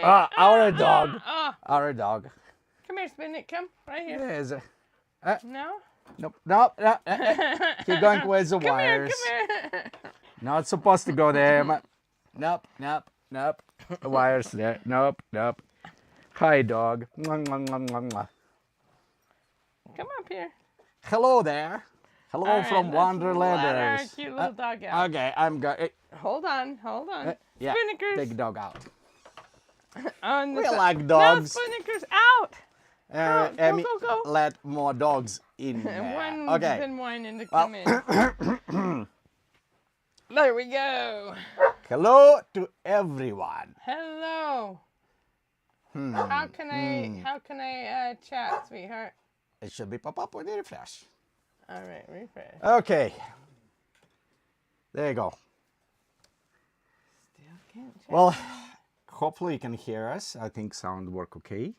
Our dog. Our dog. Come here, Spinnet. Come right here. There's a, No? nope, nope, nope. Keep going with the wires. Come here. Not supposed to go there. Nope, nope, nope. The wires there. Nope, nope. Hi, dog. Mwah, mwah, mwah, mwah, mwah. Come up here. Hello there. Hello All right, from let's Wonderlanders. let our cute little dog out. Okay, I'm going. Hold on. Yeah, Spinnikers. take dog out. On the We side. like dogs. No, Spinnikers out. Go, Emmy, go. let more dogs in there. One's Okay. been whining to come in. There we go. Hello to everyone. Hello. How can I chat, sweetheart? It should be pop up when you refresh. All right, refresh. Okay. There you go. Still can't chat. Well, hopefully you can hear us. I think sound work okay.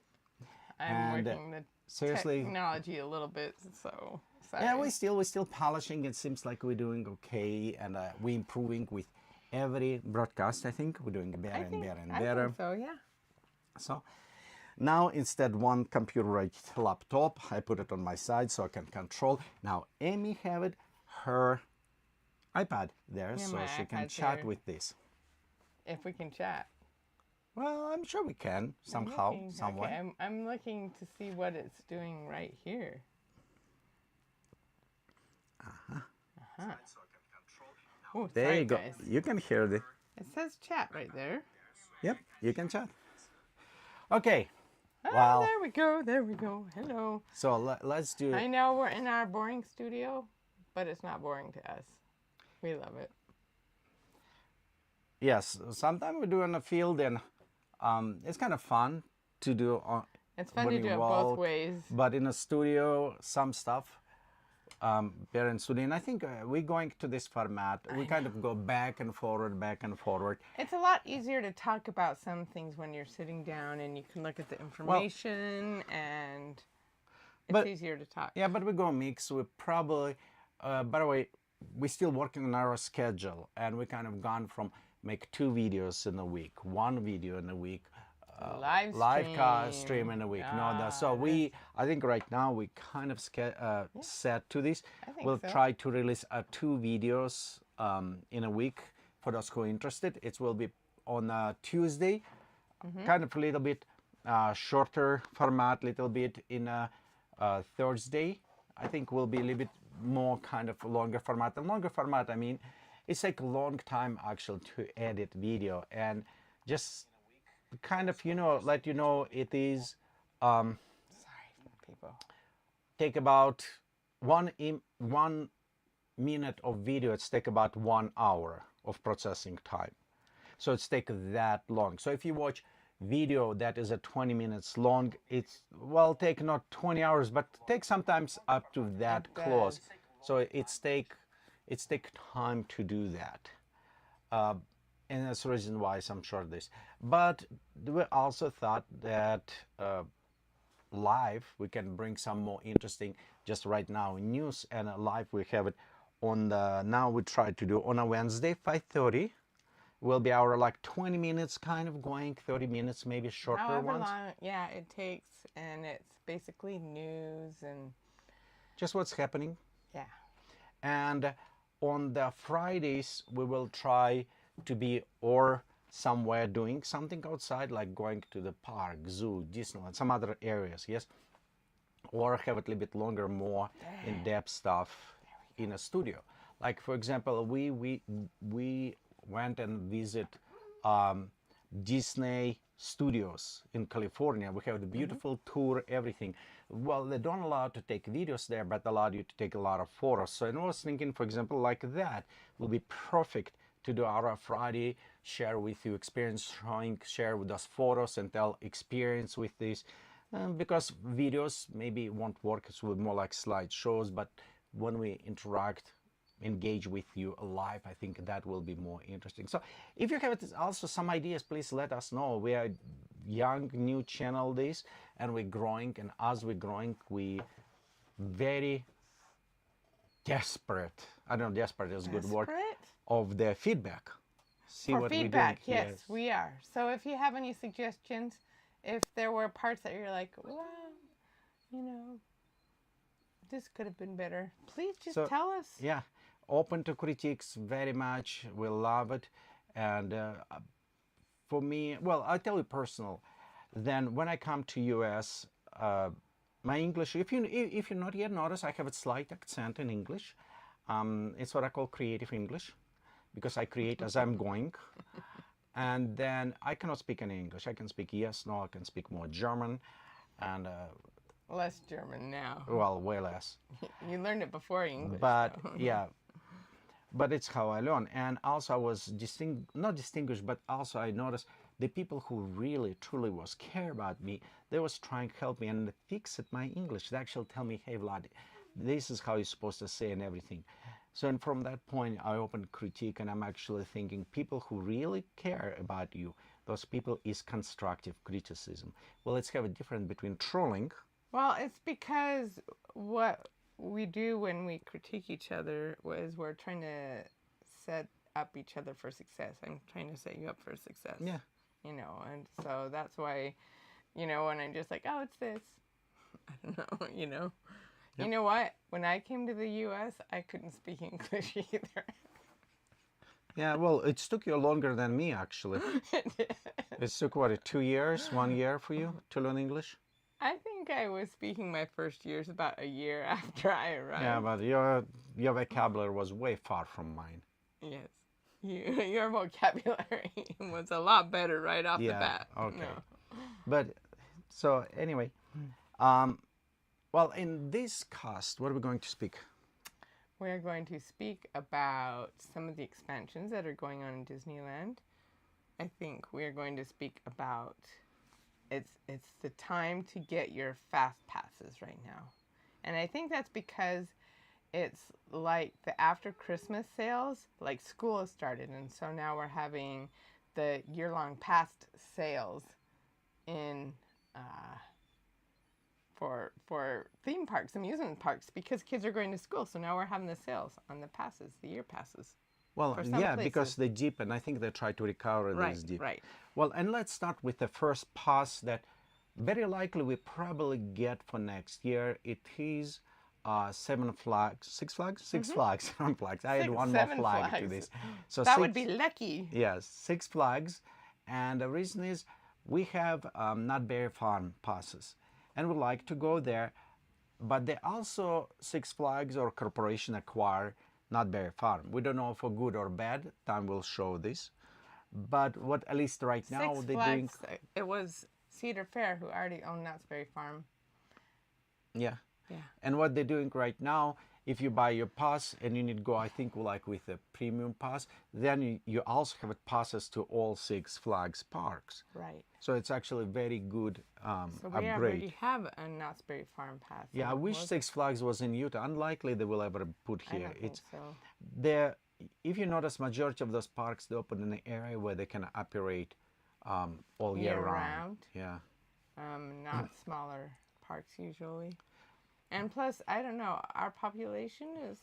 I'm working the seriously, technology a little bit, so sorry. yeah, we're still polishing. It seems like we're doing okay, and we're improving with every broadcast. I think we're doing better and better and better. I think so, yeah. So now instead one computerized laptop, I put it on my side so I can control. Now Amy have it her iPad there, Yeah, so my she can iPad's chat there. with this. If we can chat. Well, I'm sure we can somehow, some way. Okay, I'm looking to see what it's doing right here. Oh, There sorry, you go. guys. You can hear the. It says chat right there. Yep, you can chat. Okay. Oh, Well, there we go. There we go. Hello. so let's do. I know we're in our boring studio, but it's not boring to us. We love it. Yes, sometimes we do in the field, and it's kind of fun to do. It's fun when to do you it both walk, ways. But in a studio, some stuff. Better in studio, and I think we're going to this format. We kind of go back and forward, back and forward. It's a lot easier to talk about some things when you're sitting down and you can look at the information, and it's easier to talk. Yeah, but we go mix. We probably, by the way, we're still working on our schedule, and we kind of gone from make 2 videos in a week, 1 video in a week, live stream in a week. So I think right now we kind of set to this. We'll try to release 2 videos in a week for those who are interested. It will be on Tuesday, kind of a little bit shorter format, little bit in Thursday. I think will be a little bit more kind of longer format. And longer format, I mean, it's take a long time actually to edit video, and just kind of, let you know it is Sorry, people. take about 1 minute of video. It's take about 1 hour of processing time, so it's take that long. So if you watch video that is 20 minutes long, it's take not 20 hours, but take sometimes up to that close. So it's take time to do that. And that's the reason why I'm short this. But we also thought that live we can bring some more interesting, just right now, news, and live we have it on the, now we try to do on a Wednesday, 5:30. Will be our 20 minutes kind of going, 30 minutes, maybe shorter However ones. long, yeah, it takes, and it's basically news and just what's happening. Yeah. And on the Fridays we will try to be or somewhere doing something outside, like going to the park, zoo, Disneyland, some other areas, yes, or have it a little bit longer, more in-depth stuff in a studio. Like for example, we went and visit Disney Studios in California. We have the beautiful tour, everything. Well, they don't allow to take videos there, but allow you to take a lot of photos. So I was thinking, for example, like that will be perfect to do our Friday, share with you experience, share with us photos and tell experience with this. Because videos maybe won't work, it's more like slideshows, but when we interact, engage with you live, I think that will be more interesting. So if you have also some ideas, please let us know. We are young, new channel this, and we're growing, and as we're growing, we very desperate, I don't know, desperate is a good word, of the feedback. see For what feedback, we're doing. yes, we are. So if you have any suggestions, if there were parts that you're like, well, you know, this could have been better, please just tell us. Yeah, open to critiques very much. We love it. And for me, well, I'll tell you personal. Then when I come to US, my English, if you not yet notice, I have a slight accent in English. It's what I call creative English, because I create as I'm going. And then I cannot speak any English. I can speak yes, no, I can speak more German, and less German now. well, way less. You learned it before English. But yeah, but it's how I learn. And also I was not distinguished, but also I noticed the people who really truly was care about me, they was trying to help me and fix it my English. They actually tell me, hey Vlad, this is how you're supposed to say and everything. So and from that point I opened critique, and I'm actually thinking people who really care about you, those people is constructive criticism. Well, let's have a difference between trolling. Well, it's because what we do when we critique each other is we're trying to set up each other for success. I'm trying to set you up for success. Yeah. You know, and so that's why, you know, when I'm just like, oh, it's this. I don't know, you know. Yep. You know what? When I came to the U.S., I couldn't speak English either. Yeah, well, it took you longer than me, actually. It took, what, 2 years, 1 year for you to learn English? I think I was speaking my first years about a year after I arrived. Yeah, but your vocabulary was way far from mine. Yes. Your vocabulary was a lot better right off the bat. Okay. No. But, so, anyway. Well, in this cast, what are we going to speak? We're going to speak about some of the expansions that are going on in Disneyland. I think we're going to speak about it's the time to get your fast passes right now. And I think that's because it's like the after Christmas sales, like school has started, and so now we're having the year-long past sales in for theme parks, amusement parks, because kids are going to school. So now we're having the sales on the passes, the year passes. Well, yeah, because they dip, and I think they try to recover this dip. Right. Well, and let's start with the first pass that very likely we probably get for next year. It is 7 flags, 6 flags, 6 flags, 7 flags. I had one more flag to this. So that would be lucky. Yes, 6 flags. And the reason is we have Not Very Farm passes, and we like to go there. But they also, Six Flags or corporation acquire Not Very Farm. We don't know for good or bad. Time will show this. But what at least right now Six they're Flags, doing. It was Cedar Fair who already owned Knott's Berry Farm. Yeah. Yeah. And what they're doing right now, if you buy your pass and you need to go, I think like with a premium pass, then you also have passes to all Six Flags parks. Right. So it's actually a very good so we upgrade. already have a Knott's Berry Farm pass. Yeah, I wish Six Flags was in Utah. Unlikely they will ever put here. I don't think so. There, if you notice, majority of those parks they open in an area where they can operate all year round. Yeah. Not smaller parks usually. And plus, I don't know, our population is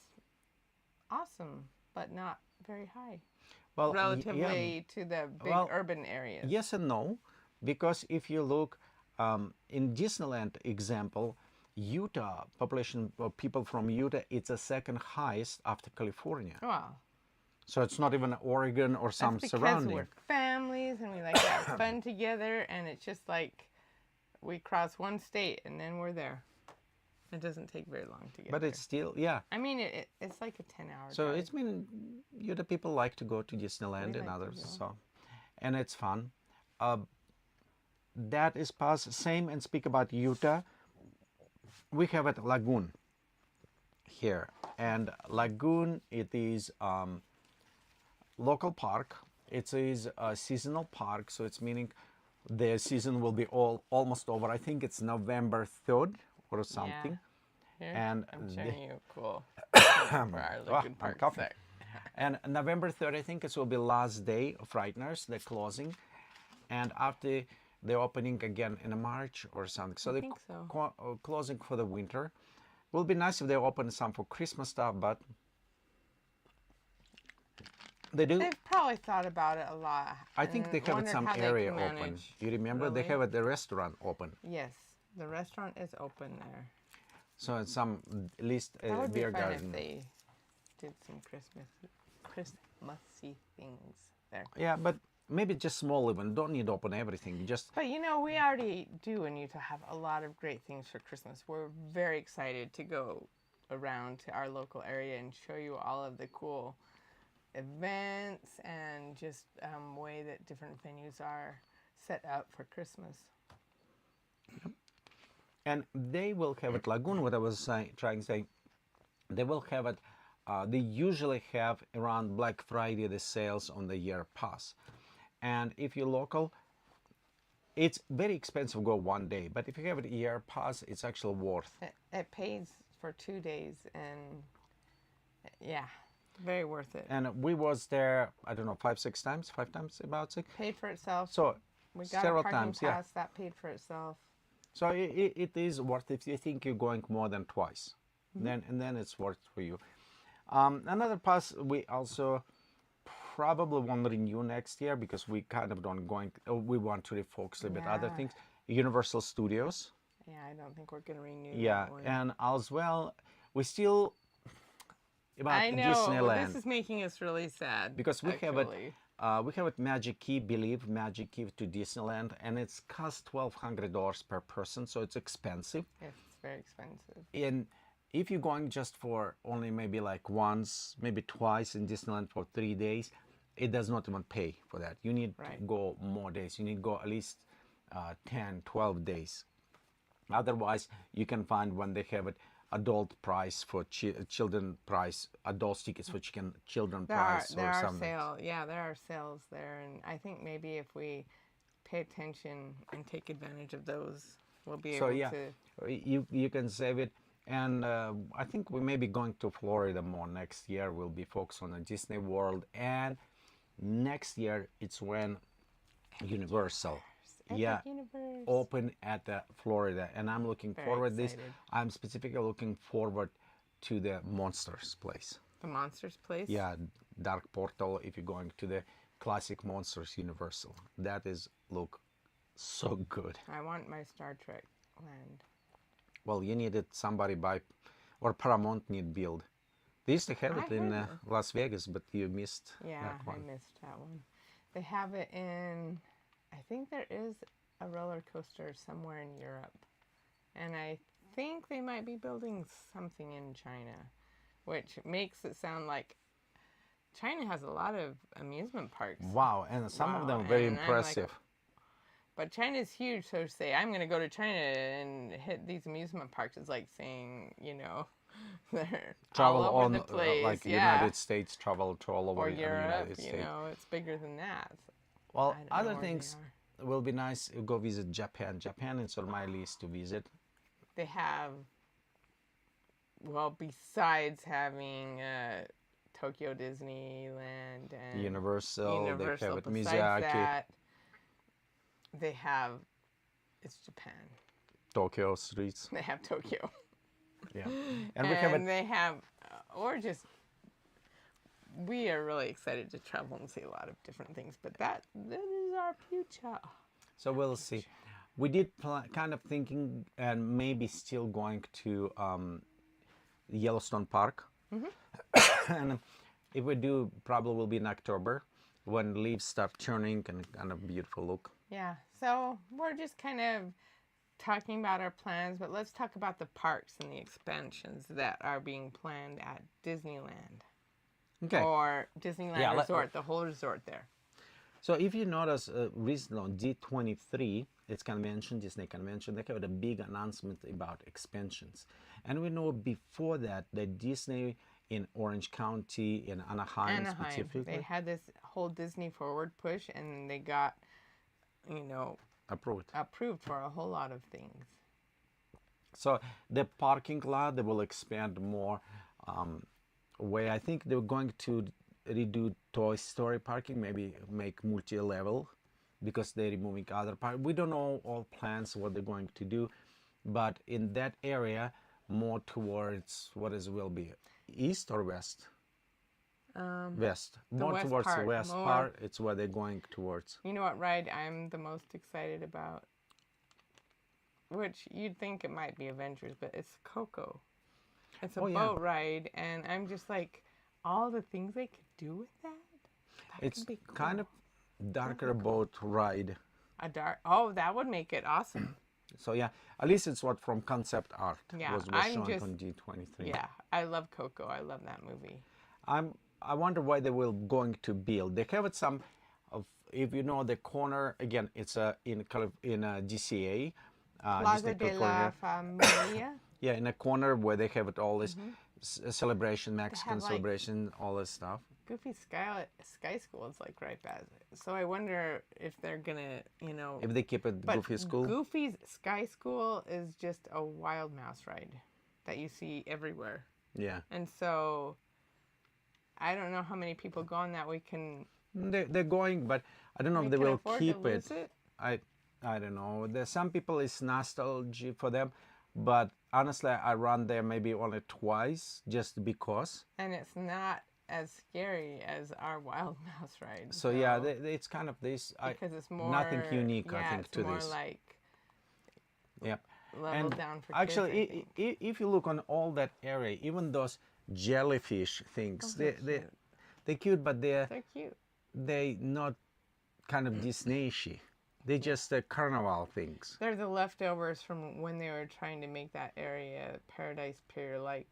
awesome, but not very high. Well, relatively to the big urban areas. Yes and no, because if you look in Disneyland example, Utah population of people from Utah, it's the second highest after California. Wow. So it's not even Oregon or some surrounding. We're families and we like to have fun together, and it's just like we cross one state and then we're there. It doesn't take very long to get But there. it's still, yeah. I mean, it's like a 10-hour So drive. it's been, Utah people like to go to Disneyland and others, so, and it's fun. That is past same, and speak about Utah. We have at Lagoon here, and Lagoon, it is local park. It is a seasonal park, so it's meaning the season will be almost over. I think it's November 3rd or something. Yeah. Here, and I'm showing you cool for our Lagoon Park set. And November 3rd, I think it will be last day of Frighteners, the closing, and after the opening again in March or something. So they're closing for the winter. Will be nice if they open some for Christmas stuff, but They do? They've probably thought about it a lot. I think they have wondered some how they area can open. manage. You remember they Really? have the restaurant open. Yes, the restaurant is open there. So it's some at least That would be beer fun garden. if they did some Christmassy things there. Yeah, but maybe just small even. Don't need to open everything. Just. But you know, we already do in Utah have a lot of great things for Christmas. We're very excited to go around to our local area and show you all of the cool events and just way that different venues are set up for Christmas. Yep. And they will have it, Lagoon, what I was trying to say, they will have it, they usually have around Black Friday the sales on the year pass. And if you're local, it's very expensive to go one day, but if you have a year pass, it's actually worth. It pays for 2 days, and yeah, very worth it. And we was there, I don't know, 5 times, about 6. Paid for itself. So we got several a parking times, pass, that paid for itself. So it is worth it if you think you're going more than twice. Then it's worth for you. Another pass we also probably won't renew next year because we kind of we want to refocus a little bit other things. Universal Studios. Yeah, I don't think we're gonna renew. Yeah, that one. and as well, we still about I know, Disneyland. This is making us really sad because we actually. have it Magic Key, Magic Key to Disneyland, and it's cost $1,200 per person, so it's expensive. Yes, it's very expensive. And if you're going just for only maybe like once, maybe twice in Disneyland for 3 days, it does not even pay for that. You need to go more days. You need to go at least 10, 12 days. Otherwise, you can find when they have it adult price for children price, adult tickets for children price or something. There are sales there, and I think maybe if we pay attention and take advantage of those, we'll be able to. You can save it. And I think we may be going to Florida more next year. We'll be focused on the Disney World, and next year it's when Universal. Universe. Open at Florida, and I'm looking forward to this. I'm specifically looking forward to the Monsters place. The Monsters place? Yeah, Dark Portal, if you're going to the classic Monsters Universal. That is look so good. I want my Star Trek land. Well, you needed somebody or Paramount need build. They used to have it in Las Vegas, but you missed that one. I missed that one. They have it in, I think there is a roller coaster somewhere in Europe. And I think they might be building something in China, which makes it sound like China has a lot of amusement parks. Wow, and some of them very impressive. But China's huge, so to say, I'm going to go to China and hit these amusement parks. It's like saying, they're travel all over on the place. like United States, travel to all over or Europe, the United States. It's bigger than that. Well, other things will be nice. Go visit Japan. Japan is on my list to visit. They have, well, besides having Tokyo Disneyland and Universal, they have it Miyazaki. That, they have, it's Japan. Tokyo streets. They have Tokyo. Yeah, and they have, we are really excited to travel and see a lot of different things, but that is our future. So we'll see. We did kind of thinking and maybe still going to Yellowstone Park. And if we do, probably will be in October when leaves start turning and kind of beautiful look. Yeah, so we're just kind of talking about our plans, but let's talk about the parks and the expansions that are being planned at Disneyland. Okay. Or Disneyland Resort, the whole resort there. So if you notice, recently on D23, it's convention, Disney convention, they had a big announcement about expansions. And we know before that Disney in Orange County, in Anaheim specifically. They had this whole Disney Forward push, and they got, approved for a whole lot of things. So the parking lot, they will expand more. Where I think they're going to redo Toy Story parking, maybe make multi-level, because they're removing other parts. We don't know all plans, what they're going to do, but in that area, more towards will be east or west? West. The More west towards the part, west more. part. It's where they're going towards. You know what ride I'm the most excited about? Which you'd think it might be Avengers, but it's Coco. It's a boat ride, and I'm just like, all the things they could do with that. It's could be cool. kind of darker boat ride. That would make it awesome. So yeah, at least it's what from concept art Yeah, was shown on D23. Yeah, I love Coco. I love that movie. I wonder why they will going to build. They have it some of, if you know the corner again, it's in GCA. Plaza de la Familia. Yeah, in a corner where they have it all this celebration, Mexican celebration, all this stuff. Goofy Sky School is like right by it. So I wonder if they're gonna, if they keep it Goofy School. Goofy's Sky School is just a wild mouse ride that you see everywhere. Yeah. And so I don't know how many people go on that. We can. They're going, but I don't know if they will keep it. I don't know. There's some people it's nostalgia for them, but honestly, I run there maybe only twice just because. And it's not as scary as our wild mouse ride. So yeah, it's kind of this. Because it's more nothing unique, I think, to this. It's more like. Yep. Level down for actually, kids, if you look on all that area, even those jellyfish things, they're cute, but they're cute. They not kind of Disney-ish. They're just carnival things. They're the leftovers from when they were trying to make that area Paradise Pier like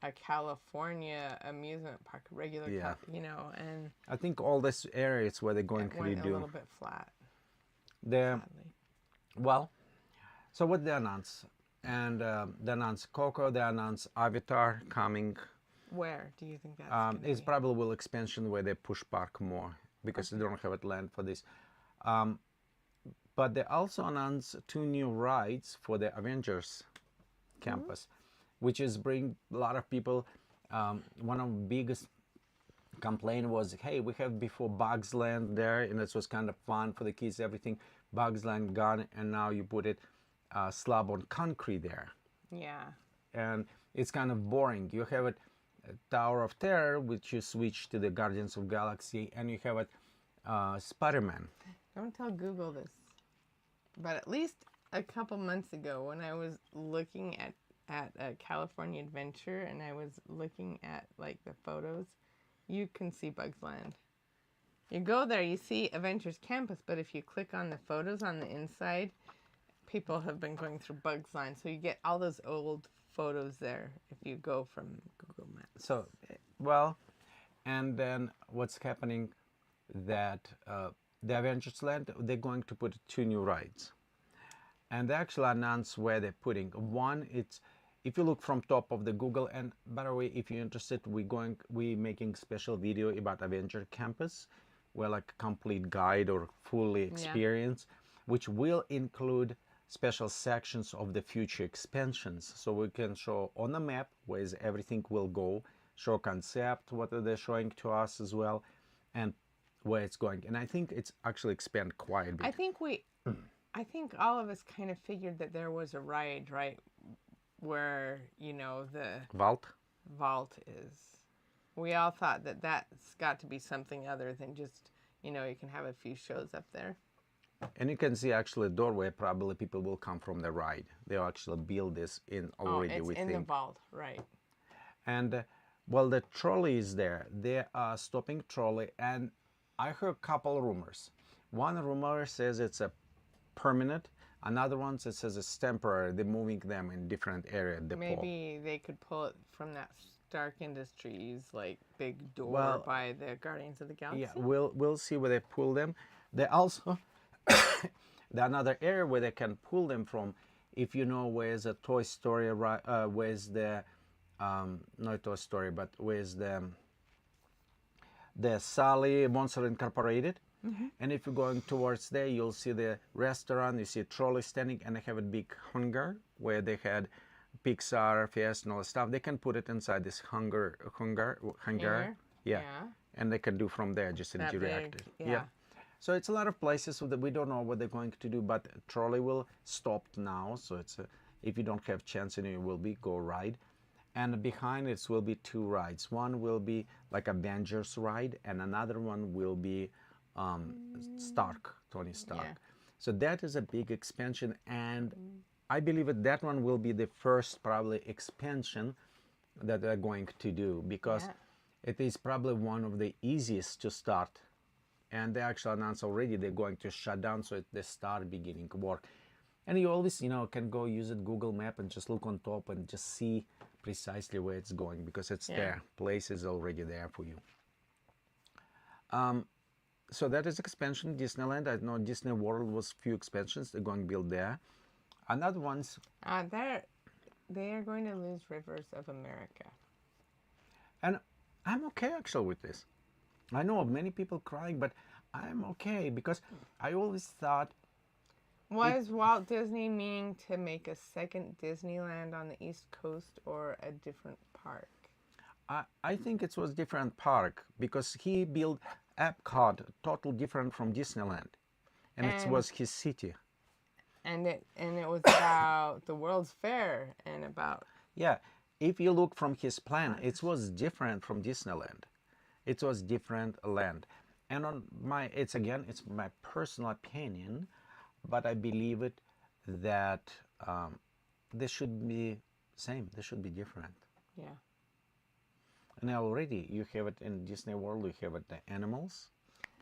a California amusement park, regular, and I think all this area is where they're going to redo. Went a little bit flat. Well, so what they announced, and they announced Coco, they announced Avatar coming. Where do you think that's it's probably will expansion where they push back more because they don't have it land for this. But they also announced 2 new rides for the Avengers campus, which is bring a lot of people. One of the biggest complaint was, hey, we have before Bugs Land there, and this was kind of fun for the kids, everything. Bugs Land gone, and now you put it slab on concrete there. Yeah. And it's kind of boring. You have it Tower of Terror, which you switch to the Guardians of Galaxy, and you have it Spider-Man. Don't tell Google this, but at least a couple months ago when I was looking at a California Adventure and I was looking at like the photos, you can see Bugs Land. You go there, you see Avengers Campus, but if you click on the photos on the inside, people have been going through Bugs Land, so you get all those old photos there if you go from Google Maps. So, well, and then what's happening that the Avengers Land, they're going to put 2 new rides. And they actually announced where they're putting. One, it's, if you look from top of the Google, and by the way, if you're interested, we making special video about Avenger Campus, where like a complete guide or fully experience, which will include special sections of the future expansions. So we can show on the map where everything will go, show concept, what are they showing to us as well, and where it's going. And I think it's actually expand quite a bit. I think all of us kind of figured that there was a ride, right, where, the vault is. We all thought that that's got to be something other than just, you can have a few shows up there. And you can see actually a doorway, probably people will come from the ride. They'll actually build this in already, we think. It's in the vault, right. And, well, the trolley is there. They are stopping trolley, and I heard a couple rumors. One rumor says it's a permanent. Another one says it's temporary. They're moving them in different area. Maybe they could pull it from that Stark Industries like big door by the Guardians of the Galaxy. Yeah, we'll see where they pull them. They also the another area where they can pull them from. If you know where's a Toy Story, where's the not Toy Story, but where's the Sally Monster Incorporated. And if you're going towards there, you'll see the restaurant, you see a trolley standing, and they have a big hangar where they had Pixar, Fiesta, and all the stuff. They can put it inside this hangar. Yeah. And they can do from there, just indirect it. Yeah. So it's a lot of places that we don't know what they're going to do, but trolley will stop now. So it's if you don't have chance, and you will go ride. And behind it will be two rides. One will be like Avengers ride, and another one will be Tony Stark. Yeah. So that is a big expansion, and I believe that one will be the first probably expansion that they're going to do, because it is probably one of the easiest to start. And they actually announced already they're going to shut down, so they start beginning work. And you always, can go use it Google Map and just look on top and just see precisely where it's going, because it's there. Place is already there for you. So that is expansion. Disneyland. I know Disney World was few expansions they're going to build there. Another ones. They are going to lose Rivers of America. And I'm okay actually with this. I know of many people crying, but I'm okay, because I always thought. Was Walt Disney meaning to make a second Disneyland on the East Coast or a different park? I think it was different park, because he built Epcot, total different from Disneyland, and it was his city. And it was about the World's Fair and about. Yeah, if you look from his plan, it was different from Disneyland. It was different land, and it's my personal opinion. But I believe it that they should be same. They should be different. Yeah. And already you have it in Disney World. You have it the Animals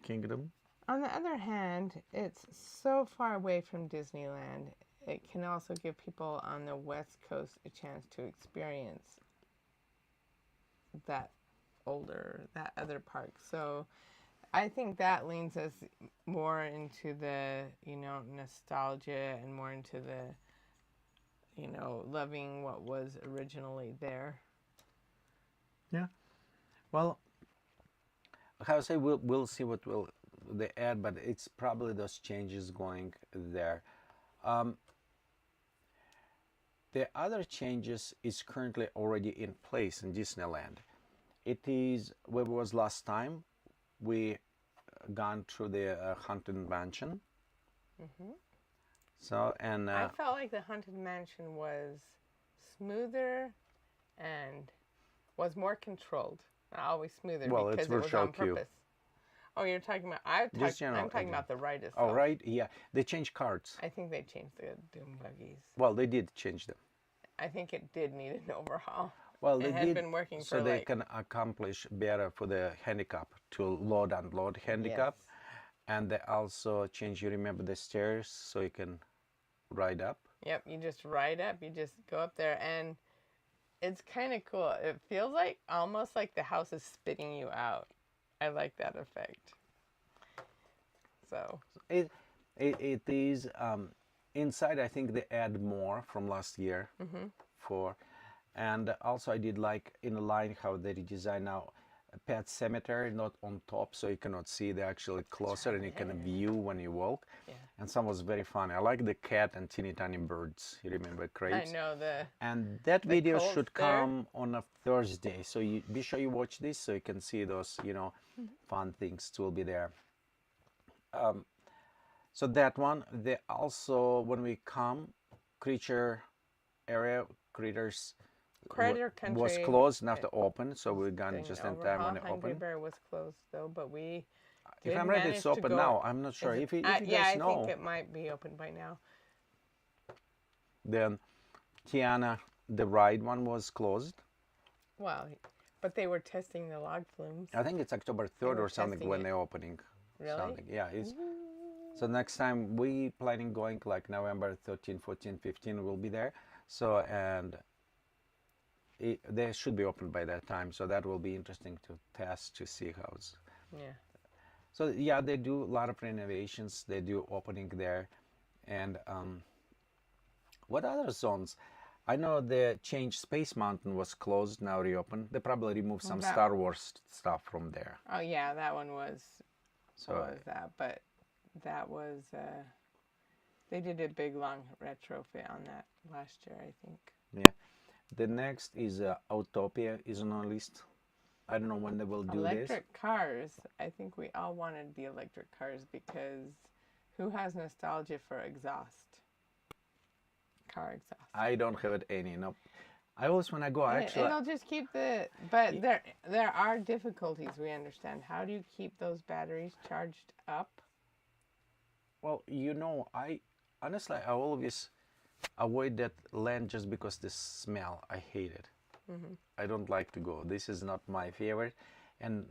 Kingdom. On the other hand, it's so far away from Disneyland. It can also give people on the West Coast a chance to experience that other park. So I think that leans us more into the, nostalgia, and more into the, loving what was originally there. Yeah. Well, how to say, we'll see what will they add, but it's probably those changes going there. The other changes is currently already in place in Disneyland. It is where it was last time. We gone through the Haunted Mansion. Mm-hmm. So I felt like the Haunted Mansion was smoother and was more controlled. Not always smoother, because it was on purpose. Oh, you're talking about. I'm talking about the ride itself. Oh, right. Yeah, they changed cards. I think they changed the Doom Buggies. Well, they did change them. I think it did need an overhaul. Well, they had been working so they can accomplish better for the handicap, to load and unload handicap. Yes. And they also change, you remember, the stairs, so you can ride up. Yep, you just ride up, you just go up there, and it's kind of cool. It feels like almost like the house is spitting you out. I like that effect. So it is inside. I think they add more from last year. Mm-hmm. And also I did like in the line how they redesign now Pet Cemetery, not on top, so you cannot see. They're actually closer, and you can view when you walk. Yeah. And some was very funny. I like the cat and teeny tiny birds. You remember crates? I know And that video should come on a Thursday, so you be sure you watch this so you can see those fun things will be there. So that one. They also, when we come, Critter Country was closed, not to open, so we got just in time when it opened. Hungry Bear was closed though, but we. If I'm ready, it's open now. I'm not sure. If you guys know. I think it might be open by now. Then Tiana, the ride one, was closed. Well, but they were testing the log flumes. I think it's October 3rd or something when they're opening. Really? Something. Yeah. So next time we planning going like November 13, 14, 15 we'll be there. So they should be open by that time. So that will be interesting to test to see how it's. Yeah. So yeah, they do a lot of renovations. They do opening there, and what other zones? I know the change Space Mountain was closed, now reopened. They probably removed some Star Wars stuff from there. Oh yeah, that one was. So was that? But that was. They did a big long retrofit on that last year, I think. Yeah. The next is Autopia is on our list. I don't know when they will do electric cars. I think we all wanted the electric cars because who has nostalgia for exhaust? Car exhaust. I don't have it any. No. I always, when I go, actually... It'll just keep the... But there are difficulties, we understand. How do you keep those batteries charged up? Well, you know, honestly, I always avoid that land just because the smell, I hate it. I don't like to go. This is not my favorite. And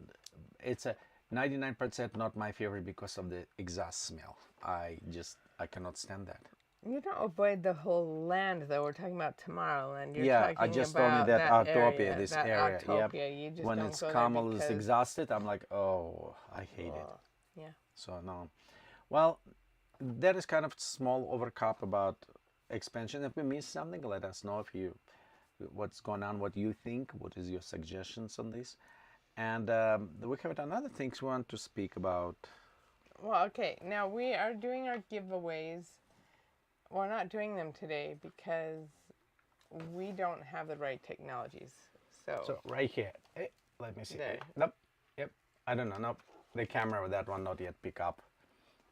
it's a 99% not my favorite because of the exhaust smell. I cannot stand that. You don't avoid the whole land, though. We're talking about Tomorrowland. You're Yeah, talking I just about told me that Autopia, area, this that area. Autopia. Yep. You just When don't it's go there Camel is because... exhausted, I'm like, oh, I hate it. Yeah. So no. Well, that is kind of small overcap about expansion. If we missed something, let us know if you what's going on, what you think, what is your suggestions on this. And we have another things we want to speak about. Well, okay. Now we are doing our giveaways. We're not doing them today because we don't have the right technologies. So right here. Hey, let me see. There. Nope. Yep. I don't know. Nope. The camera with that one not yet pick up.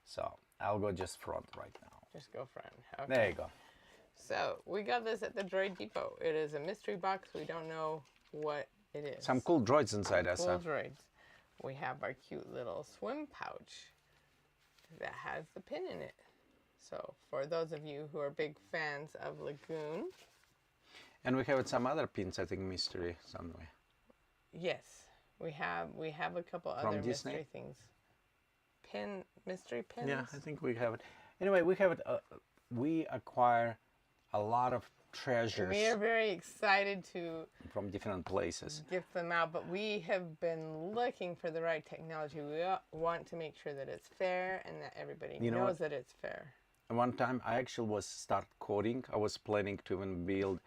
So I'll go just front right now. Just go front. Okay. There you go. So we got this at the Droid Depot. It is a mystery box. We don't know what it is. Some cool droids inside us. Cool droids. We have our cute little swim pouch that has the pin in it. So for those of you who are big fans of Lagoon. And we have some other pins, I think, mystery somewhere. Yes. We have a couple other mystery things. Mystery pins? Yeah, I think we have it. Anyway, we have it. We acquire a lot of treasures. We are very excited to from different places. Gift them out, but we have been looking for the right technology. We want to make sure that it's fair and that everybody knows that it's fair. One time I actually was start coding. I was planning to even build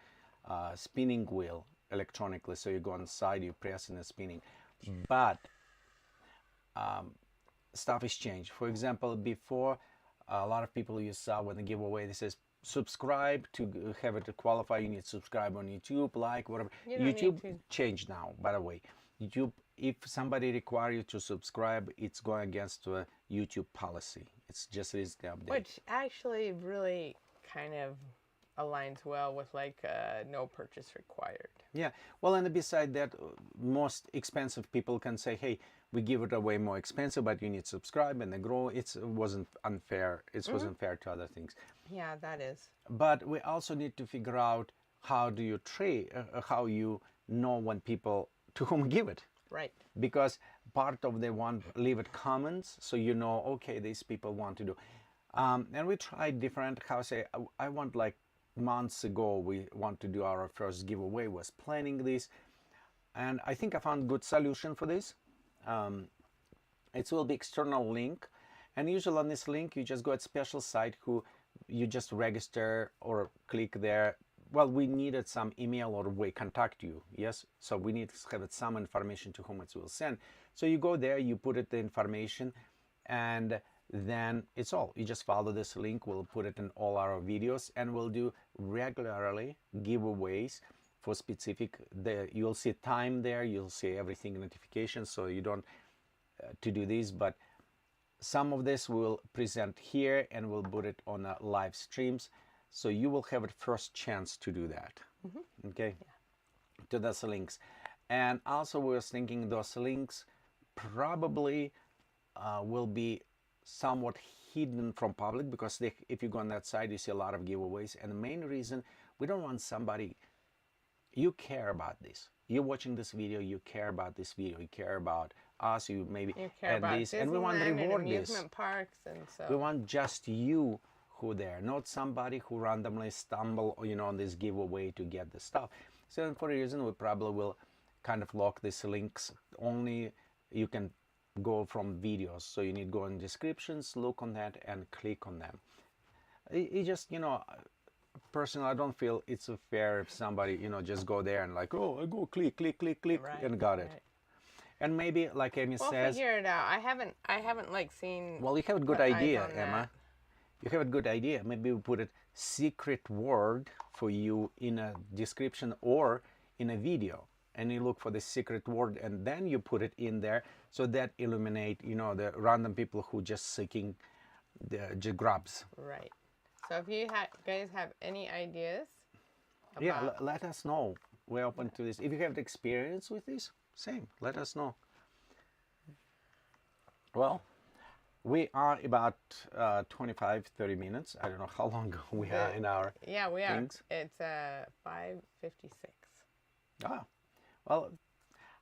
a spinning wheel electronically. So you go inside, you press and it's spinning. But stuff has changed. For example, before a lot of people you saw when they give away, this says subscribe to have it to qualify. You need to subscribe on YouTube, like whatever. YouTube changed now, by the way. YouTube, if somebody requires you to subscribe, it's going against a YouTube policy. It's just recently updated. Which actually really kind of aligns well with like no purchase required. Yeah. Well, and beside that, most expensive people can say, hey, we give it away more expensive, but you need to subscribe and they grow. It wasn't unfair. It wasn't fair to other things. Yeah, that is. But we also need to figure out how do you trade, how you know when people to whom give it. Right. Because part of they want leave it comments, so you know, okay, these people want to do. And we tried different. How say I want like months ago we want to do our first giveaway. Was planning this, and I think I found a good solution for this. It will be external link, and usually on this link you just go at special site who you just register or click there. Well, we needed some email or way contact you, yes? So we need to have some information to whom it will send. So you go there, you put it the information, and then it's all. You just follow this link, we'll put it in all our videos, and we'll do regularly giveaways for specific, you'll see time there, you'll see everything notifications, so you don't to do this, but some of this we'll present here and we'll put it on live streams. So you will have a first chance to do that, okay? Yeah. To those links. And also we were thinking those links probably will be somewhat hidden from public because if you go on that side, you see a lot of giveaways. And the main reason, we don't want somebody, you care about this. You're watching this video, you care about this video, you care about us, you maybe care about this, and we want to reward this. Amusement parks and so. We want just you who there, not somebody who randomly stumble, on this giveaway to get the stuff. So for a reason, we probably will kind of lock these links. Only you can go from videos. So you need to go in descriptions, look on that, and click on them. It just, personally, I don't feel it's fair if somebody, just go there and like, oh, I go click, right, and got it. Right. And maybe, like Amy says, we'll figure it out. I haven't like seen. Well, you have a good idea, Emma. You have a good idea. Maybe we put a secret word for you in a description or in a video, and you look for the secret word, and then you put it in there, so that illuminate, the random people who just seeking the grubs. Right. So if you guys have any ideas, Yeah, let us know. We're open to this. If you have experience with this, same, let us know. Well, we are about 25, 30 minutes. I don't know how long we are in our Yeah, we things. are. It's 5:56. Ah, well,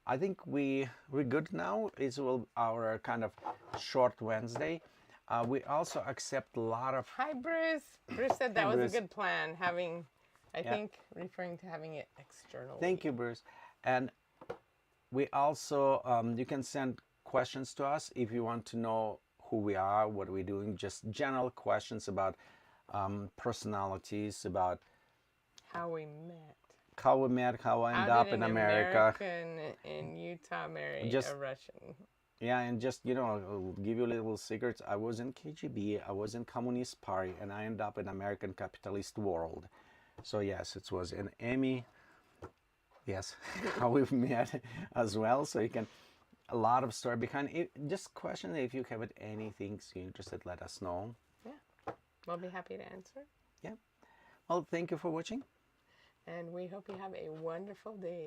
I think we're good now. It's our kind of short Wednesday. We also accept a lot of... Hi, Bruce. Bruce said that was a good plan, I think, referring to having it externally. Thank you, Bruce. And we also, you can send questions to us if you want to know who we are, what we're doing, just general questions about personalities, about how we met. How I ended up in America. American in Utah marry a Russian. Yeah, and just, I'll give you little secrets. I was in KGB, I was in Communist Party, and I ended up in American capitalist world. So yes, it was an Emmy. Yes, how we've met as well. So you can, a lot of story behind it. Just question if you have anything you're interested, let us know. Yeah, we'll be happy to answer. Yeah. Well, thank you for watching. And we hope you have a wonderful day.